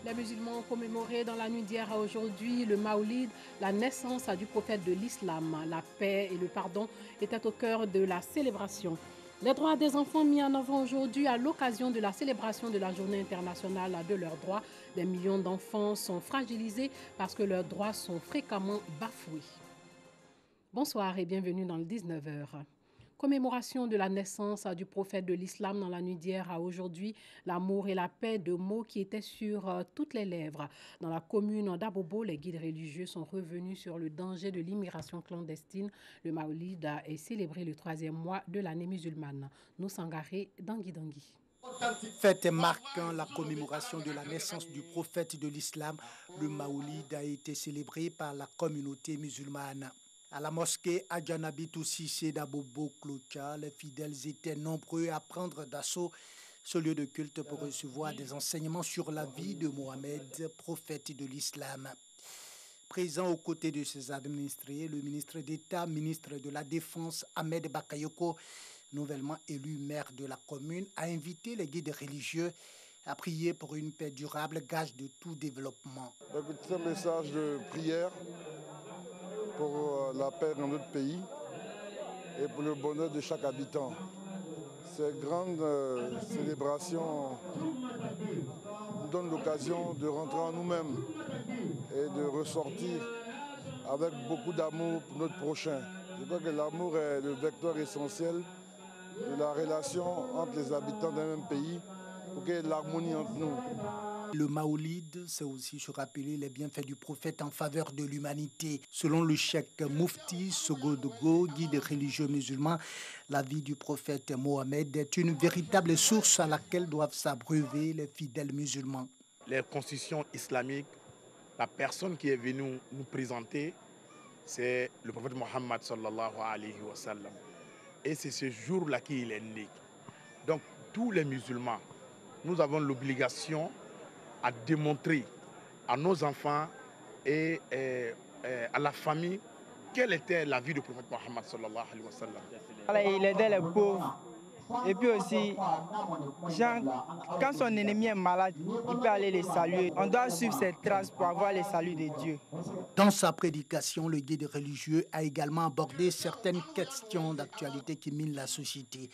Les musulmans ont commémoré dans la nuit d'hier à aujourd'hui le Maoulid, la naissance du prophète de l'islam. La paix et le pardon étaient au cœur de la célébration. Les droits des enfants mis en avant aujourd'hui à l'occasion de la célébration de la Journée internationale de leurs droits. Des millions d'enfants sont fragilisés parce que leurs droits sont fréquemment bafoués. Bonsoir et bienvenue dans le 19h. Commémoration de la naissance du prophète de l'islam dans la nuit d'hier à aujourd'hui. L'amour et la paix, deux mots qui étaient sur toutes les lèvres. Dans la commune d'Abobo, les guides religieux sont revenus sur le danger de l'immigration clandestine. Le Maoulid est célébré le 3e mois de l'année musulmane. Nous Sangaré, Dangui. Fête marquant la commémoration de la naissance du prophète de l'islam, le Maoulid a été célébré par la communauté musulmane. À la mosquée Adjanabitou Sissé d'Abobo Clocha, les fidèles étaient nombreux à prendre d'assaut ce lieu de culte pour recevoir des enseignements sur la vie de Mohamed, prophète de l'islam. Présent aux côtés de ses administrés, le ministre d'État, ministre de la Défense, Ahmed Bakayoko, nouvellement élu maire de la commune, a invité les guides religieux à prier pour une paix durable, gage de tout développement. C'est un message de prière pour la paix dans notre pays et pour le bonheur de chaque habitant. Ces grandes célébrations nous donnent l'occasion de rentrer en nous-mêmes et de ressortir avec beaucoup d'amour pour notre prochain. Je crois que l'amour est le vecteur essentiel de la relation entre les habitants d'un même pays pour qu'il y ait de l'harmonie entre nous. Le Maoulid, c'est aussi se rappeler les bienfaits du prophète en faveur de l'humanité. Selon le cheikh Moufti Sogodogo, guide religieux musulman, la vie du prophète Mohamed est une véritable source à laquelle doivent s'abreuver les fidèles musulmans. Les constitutions islamiques, la personne qui est venue nous présenter, c'est le prophète Mohammed sallallahu alayhi wa sallam. Et c'est ce jour-là qu'il est né. Donc tous les musulmans, nous avons l'obligation à démontrer à nos enfants et à la famille quelle était la vie du prophète Mohammed sallallahu alayhi wa sallam. Il aidait les pauvres. Et puis aussi, quand son ennemi est malade, il peut aller les saluer. On doit suivre ses traces pour avoir les saluts de Dieu. Dans sa prédication, le guide religieux a également abordé certaines questions d'actualité qui minent la société,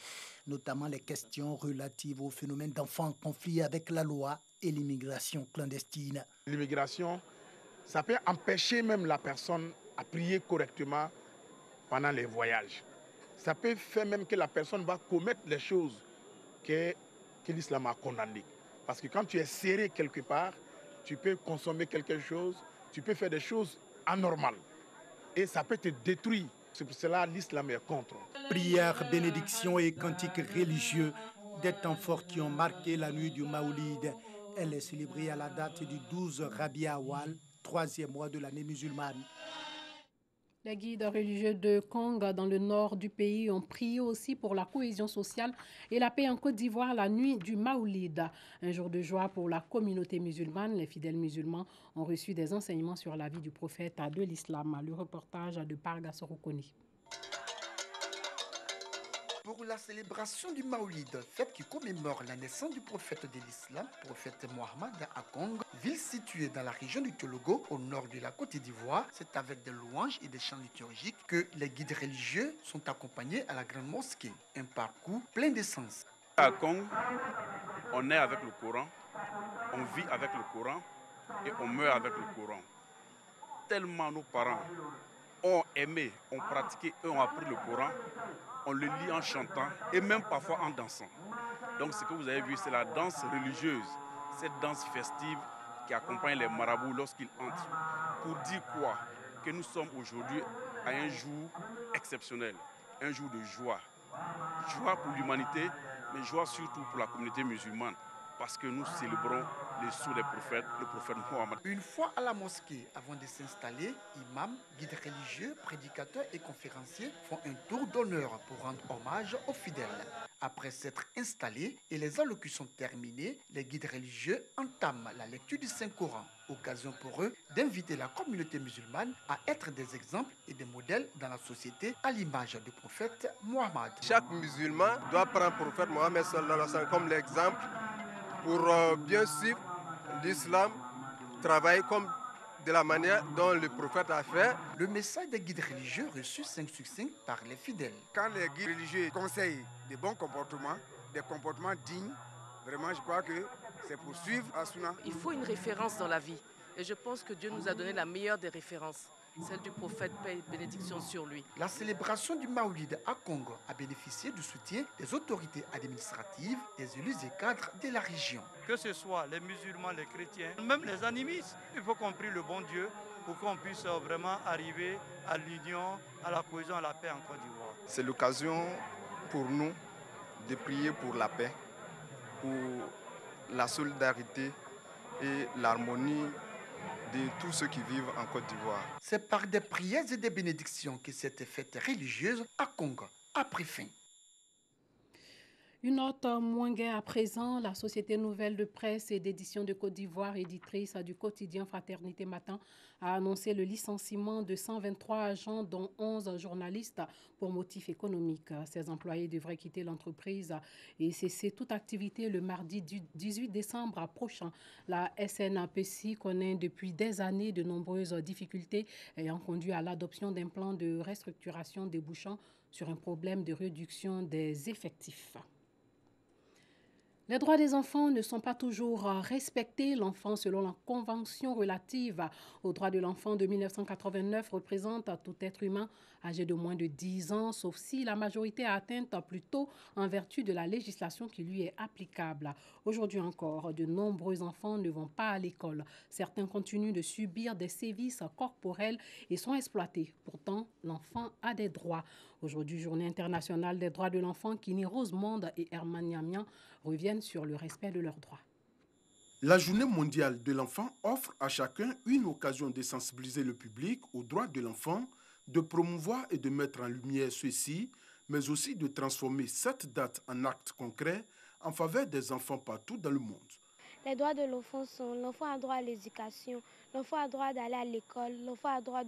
notamment les questions relatives au phénomène d'enfants en conflit avec la loi et l'immigration clandestine. L'immigration, ça peut empêcher même la personne à prier correctement pendant les voyages. Ça peut faire même que la personne va commettre les choses que l'islam a condamnées. Parce que quand tu es serré quelque part, tu peux consommer quelque chose, tu peux faire des choses anormales. Et ça peut te détruire. C'est pour cela que l'islam est contre. Prières, bénédictions et cantiques religieux, des temps forts qui ont marqué la nuit du Maoulid. Elle est célébrée à la date du 12 Rabi' Awal, 3e mois de l'année musulmane. Les guides religieux de Kong, dans le nord du pays, ont prié aussi pour la cohésion sociale et la paix en Côte d'Ivoire la nuit du Maoulid. Un jour de joie pour la communauté musulmane. Les fidèles musulmans ont reçu des enseignements sur la vie du prophète de l'islam. Le reportage de Parga Sorokoni. Pour la célébration du Maoulid, fête qui commémore la naissance du prophète de l'islam, prophète Mohammed à Kong, ville située dans la région du Tologo, au nord de la Côte d'Ivoire, c'est avec des louanges et des chants liturgiques que les guides religieux sont accompagnés à la grande mosquée. Un parcours plein d'essence. À Kong, on est avec le Coran, on vit avec le Coran et on meurt avec le Coran. Tellement nos parents ont aimé, ont pratiqué et ont appris le Coran, on le lit en chantant et même parfois en dansant. Donc ce que vous avez vu, c'est la danse religieuse, cette danse festive qui accompagne les marabouts lorsqu'ils entrent. Pour dire quoi? Que nous sommes aujourd'hui à un jour exceptionnel, un jour de joie. Joie pour l'humanité, mais joie surtout pour la communauté musulmane. Parce que nous célébrons les sceaux des prophètes, le prophète Mohammed. Une fois à la mosquée, avant de s'installer, imams, guides religieux, prédicateurs et conférenciers font un tour d'honneur pour rendre hommage aux fidèles. Après s'être installés et les allocutions terminées, les guides religieux entament la lecture du Saint-Coran. Occasion pour eux d'inviter la communauté musulmane à être des exemples et des modèles dans la société à l'image du prophète Mohammed. Chaque musulman doit prendre le prophète Mohammed comme l'exemple pour bien suivre l'islam travaille comme de la manière dont le prophète a fait. Le message des guides religieux reçu 5 sur 5 par les fidèles. Quand les guides religieux conseillent des bons comportements, des comportements dignes, vraiment je crois que c'est pour suivre Asuna. Il faut une référence dans la vie. Et je pense que Dieu nous a donné la meilleure des références, celle du prophète, paix et bénédiction sur lui. La célébration du Maoulid à Congo a bénéficié du soutien des autorités administratives, des élus et cadres de la région. Que ce soit les musulmans, les chrétiens, même les animistes, il faut qu'on prie le bon Dieu pour qu'on puisse vraiment arriver à l'union, à la cohésion, à la paix en Côte d'Ivoire. C'est l'occasion pour nous de prier pour la paix, pour la solidarité et l'harmonie de tous ceux qui vivent en Côte d'Ivoire. C'est par des prières et des bénédictions que cette fête religieuse à Congo a pris fin. Une note moins gaie à présent, la Société Nouvelle de Presse et d'Édition de Côte d'Ivoire, éditrice du quotidien Fraternité Matin, a annoncé le licenciement de 123 agents, dont 11 journalistes, pour motif économique. Ces employés devraient quitter l'entreprise et cesser toute activité le mardi 18 décembre prochain. La SNAPC connaît depuis des années de nombreuses difficultés ayant conduit à l'adoption d'un plan de restructuration débouchant sur un problème de réduction des effectifs. Les droits des enfants ne sont pas toujours respectés. L'enfant, selon la Convention relative aux droits de l'enfant de 1989, représente tout être humain âgé de moins de 10 ans, sauf si la majorité est atteinte plus tôt en vertu de la législation qui lui est applicable. Aujourd'hui encore, de nombreux enfants ne vont pas à l'école. Certains continuent de subir des sévices corporels et sont exploités. Pourtant, l'enfant a des droits. Aujourd'hui, Journée internationale des droits de l'enfant, Kini Rosemonde et Herman Niamian reviennent sur le respect de leurs droits. La Journée mondiale de l'enfant offre à chacun une occasion de sensibiliser le public aux droits de l'enfant, de promouvoir et de mettre en lumière ceux-ci, mais aussi de transformer cette date en actes concrets en faveur des enfants partout dans le monde. Les droits de l'enfant sont: l'enfant a droit à l'éducation, l'enfant a droit d'aller à l'école, l'enfant a droit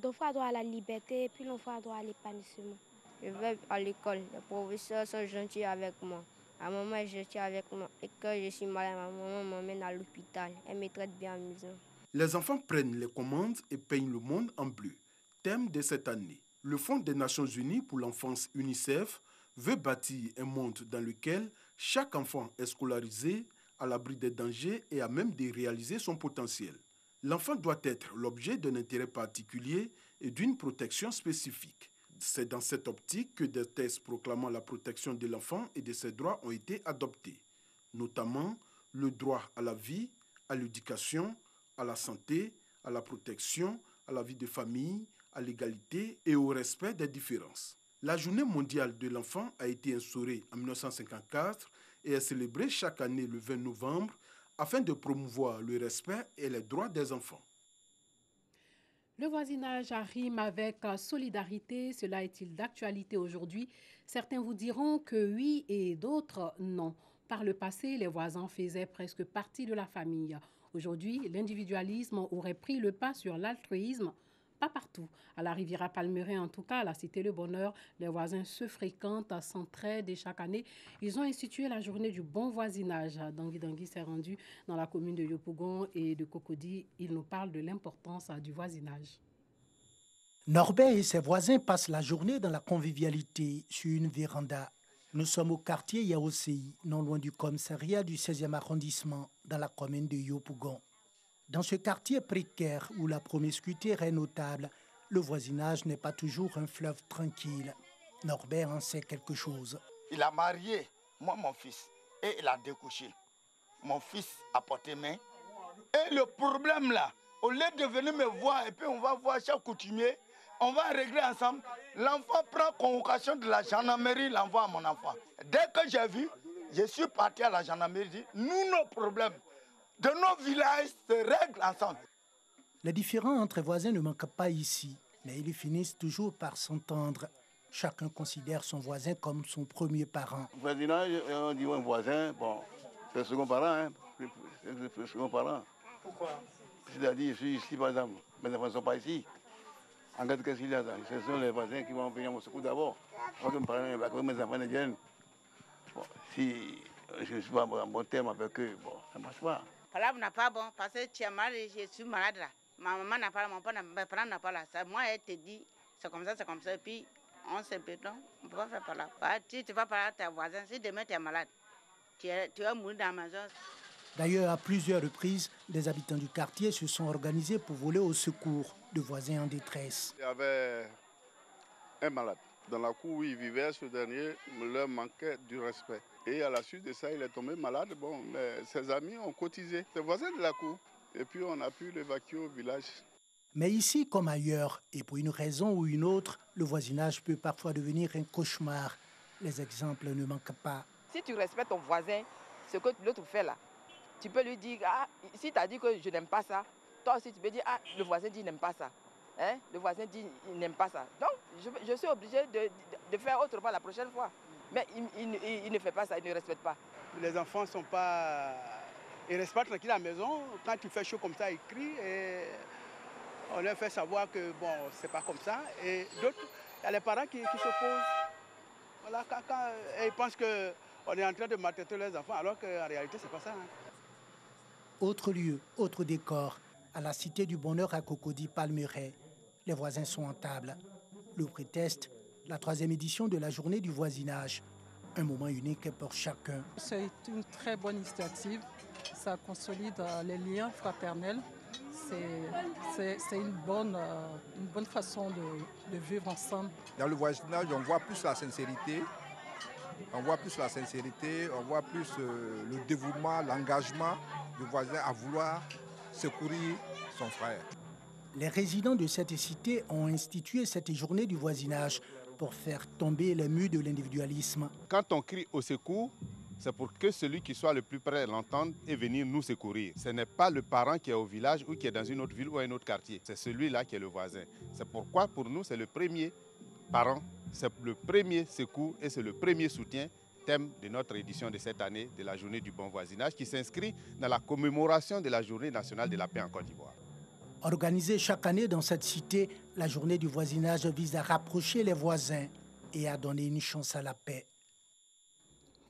l'enfant a droit à la liberté et puis l'enfant a droit à l'épanouissement. Je vais à l'école, les professeurs sont gentils avec moi. Ma maman est gentille avec moi et quand je suis malade, ma maman m'emmène à l'hôpital. Elle me traite bien à la maison. Les enfants prennent les commandes et peignent le monde en bleu. Thème de cette année. Le Fonds des Nations Unies pour l'enfance UNICEF veut bâtir un monde dans lequel chaque enfant est scolarisé, à l'abri des dangers et à même de réaliser son potentiel. L'enfant doit être l'objet d'un intérêt particulier et d'une protection spécifique. C'est dans cette optique que des textes proclamant la protection de l'enfant et de ses droits ont été adoptés, notamment le droit à la vie, à l'éducation, à la santé, à la protection, à la vie de famille, à l'égalité et au respect des différences. La Journée mondiale de l'enfant a été instaurée en 1954 et est célébrée chaque année le 20 novembre afin de promouvoir le respect et les droits des enfants. Le voisinage rime avec solidarité. Cela est-il d'actualité aujourd'hui? Certains vous diront que oui et d'autres non. Par le passé, les voisins faisaient presque partie de la famille. Aujourd'hui, l'individualisme aurait pris le pas sur l'altruisme. Pas partout. À la Riviera Palmeraie, en tout cas, à la Cité Le Bonheur, les voisins se fréquentent, s'entraident et chaque année, ils ont institué la journée du bon voisinage. Dangui s'est rendu dans la commune de Yopougon et de Cocody. Il nous parle de l'importance du voisinage. Norbert et ses voisins passent la journée dans la convivialité sur une véranda. Nous sommes au quartier Yaosei, non loin du commissariat du 16e arrondissement, dans la commune de Yopougon. Dans ce quartier précaire où la promiscuité est notable, le voisinage n'est pas toujours un fleuve tranquille. Norbert en sait quelque chose. Il a marié, moi mon fils, et il a découché. Mon fils a porté main. Et le problème là, au lieu de venir me voir et puis on va voir chaque coutumier, on va régler ensemble. L'enfant prend convocation de la gendarmerie, l'envoie à mon enfant. Dès que j'ai vu, je suis parti à la gendarmerie, dit, nous nos problèmes de nos villages se règlent ensemble. Les différends entre voisins ne manquent pas ici, mais ils finissent toujours par s'entendre. Chacun considère son voisin comme son premier parent. Voisinage, on dit un voisin, bon, c'est le second parent, c'est le second parent. Pourquoi? C'est-à-dire, je suis ici par exemple, mes enfants ne sont pas ici. En cas de qu'est-ce qu'il y a, ce sont les voisins qui vont venir à mon secours d'abord. Quand mes enfants ne viennent, bon, si je ne suis pas en bon terme avec eux, bon, ça ne marche pas. palabre n'a pas bon, parce que tu es malade, je suis malade là. Ma maman n'a pas là, mon père n'a pas là. Moi, elle te dit, c'est comme ça, et puis on se béton, on ne peut pas faire palabre. Si tu vas parler à ta voisin, si demain tu es malade, tu vas mourir dans la maison. D'ailleurs, à plusieurs reprises, des habitants du quartier se sont organisés pour voler au secours de voisins en détresse. Il y avait un malade. Dans la cour où il vivait, ce dernier leur manquait du respect. Et à la suite de ça, il est tombé malade. Bon, mais ses amis ont cotisé, ses voisins de la cour. Et puis on a pu l'évacuer au village. Mais ici, comme ailleurs, et pour une raison ou une autre, le voisinage peut parfois devenir un cauchemar. Les exemples ne manquent pas. Si tu respectes ton voisin, ce que l'autre fait là, tu peux lui dire, ah, si tu as dit que je n'aime pas ça, toi aussi tu peux dire, ah, le voisin dit qu'il n'aime pas ça. Hein? Le voisin dit qu'il n'aime pas ça. Donc, je suis obligé de faire autrement la prochaine fois. Mais il ne fait pas ça, il ne respecte pas. Les enfants ne sont pas... Ils restent pas tranquilles à la maison. Quand il fait chaud comme ça, ils crient et on leur fait savoir que bon, c'est pas comme ça. Et d'autres, il y a les parents qui s'opposent. Voilà, quand ils pensent qu'on est en train de maltraiter leurs enfants, alors qu'en réalité, c'est pas ça. Hein. Autre lieu, autre décor, à la Cité du Bonheur à Cocody-Palmeraie. Les voisins sont en table. Le prétexte, la 3e édition de la journée du voisinage. Un moment unique pour chacun. C'est une très bonne initiative. Ça consolide les liens fraternels. C'est une bonne façon de vivre ensemble. Dans le voisinage, on voit plus la sincérité. On voit plus la sincérité, on voit plus le dévouement, l'engagement du voisin à vouloir secourir son frère. Les résidents de cette cité ont institué cette journée du voisinage pour faire tomber les murs de l'individualisme. Quand on crie au secours, c'est pour que celui qui soit le plus près l'entende et venir nous secourir. Ce n'est pas le parent qui est au village ou qui est dans une autre ville ou un autre quartier. C'est celui-là qui est le voisin. C'est pourquoi pour nous, c'est le premier parent, c'est le premier secours et c'est le premier soutien, thème de notre édition de cette année de la journée du bon voisinage qui s'inscrit dans la commémoration de la journée nationale de la paix en Côte d'Ivoire. Organisée chaque année dans cette cité, la journée du voisinage vise à rapprocher les voisins et à donner une chance à la paix.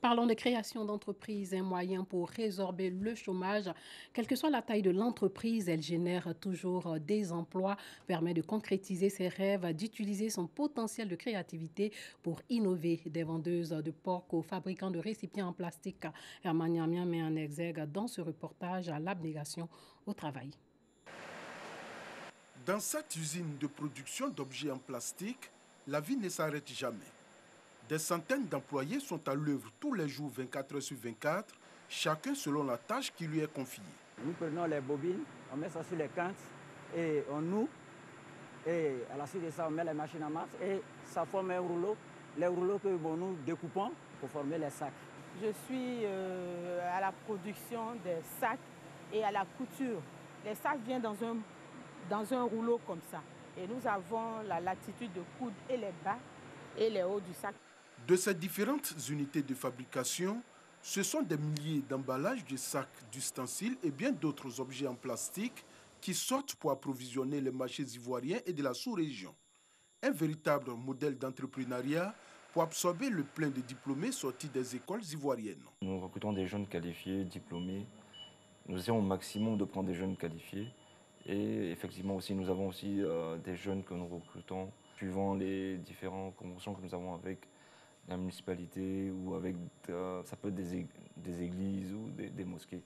Parlons de création d'entreprises, un moyen pour résorber le chômage. Quelle que soit la taille de l'entreprise, elle génère toujours des emplois, permet de concrétiser ses rêves, d'utiliser son potentiel de créativité pour innover. Des vendeuses de porc aux fabricants de récipients en plastique. Herman Niamia met en exergue dans ce reportage à l'abnégation au travail. Dans cette usine de production d'objets en plastique, la vie ne s'arrête jamais. Des centaines d'employés sont à l'œuvre tous les jours 24 heures sur 24, chacun selon la tâche qui lui est confiée. Nous prenons les bobines, on met ça sur les quintes et on noue. Et à la suite de ça, on met les machines à masse et ça forme un rouleau. Les rouleaux que nous découpons pour former les sacs. Je suis à la production des sacs et à la couture. Les sacs viennent dans un rouleau comme ça. Et nous avons la latitude de coudre et les bas et les hauts du sac. De ces différentes unités de fabrication, ce sont des milliers d'emballages de sacs, d'ustensiles et bien d'autres objets en plastique qui sortent pour approvisionner les marchés ivoiriens et de la sous-région. Un véritable modèle d'entrepreneuriat pour absorber le plein de diplômés sortis des écoles ivoiriennes. Nous recrutons des jeunes qualifiés, diplômés. Nous essayons au maximum de prendre des jeunes qualifiés. Et effectivement aussi, nous avons aussi des jeunes que nous recrutons suivant les différentes conventions que nous avons avec la municipalité ou avec, ça peut être des églises ou des mosquées.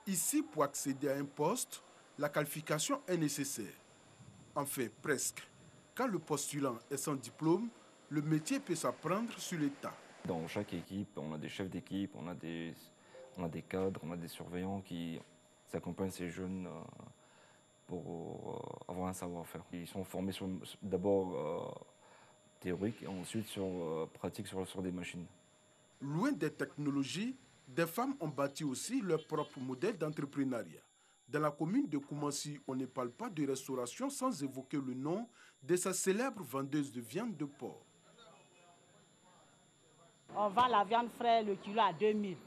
Ici, pour accéder à un poste, la qualification est nécessaire. Enfin, presque. Quand le postulant est sans diplôme, le métier peut s'apprendre sur le tas. Dans chaque équipe, on a des chefs d'équipe, on a des cadres, on a des surveillants qui accompagnent ces jeunes pour avoir un savoir-faire. Ils sont formés d'abord théorique et ensuite pratique sur des machines. Loin des technologies, des femmes ont bâti aussi leur propre modèle d'entrepreneuriat. Dans la commune de Koumassi, on ne parle pas de restauration sans évoquer le nom de sa célèbre vendeuse de viande de porc. On vend la viande fraîche, le kilo à 2000.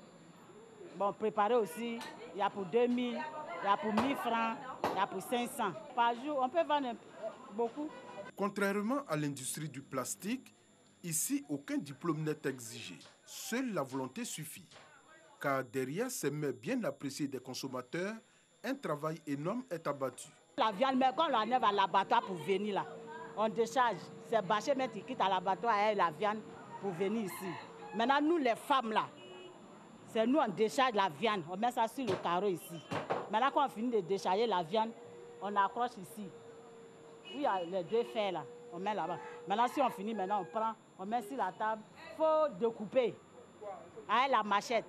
Bon, préparé aussi, il y a pour 2000, il y a pour 1000 francs, il y a pour 500. Par jour, on peut vendre beaucoup. Contrairement à l'industrie du plastique, ici, aucun diplôme n'est exigé. Seule la volonté suffit. Car derrière ces mets bien appréciés des consommateurs, un travail énorme est abattu. La viande, mais quand on l'enlève à l'abattoir pour venir là, on décharge. C'est bâché, mais qui quitte à l'abattoir et la viande pour venir ici. Maintenant, nous les femmes là, c'est nous on décharge la viande, on met ça sur le carreau ici. Maintenant, quand on finit de décharger la viande, on accroche ici. Oui, il y a les deux fers là, on met là-bas. Maintenant, si on finit, maintenant on prend, on met sur la table. Il faut découper avec la machette.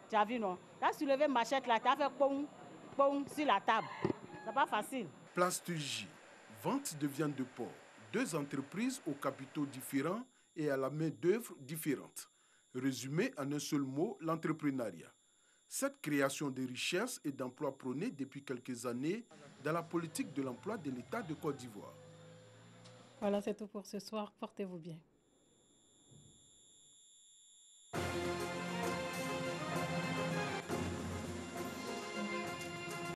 Tu as vu, non? Tu as soulevé la machette là, tu as fait pong, pong sur la table. C'est pas facile. Place Tuji, vente de viande de porc. 2 entreprises aux capitaux différents et à la main-d'œuvre différente. Résumé en un seul mot, l'entrepreneuriat. Cette création de richesses et d'emplois prônée depuis quelques années dans la politique de l'emploi de l'État de Côte d'Ivoire. Voilà, c'est tout pour ce soir. Portez-vous bien.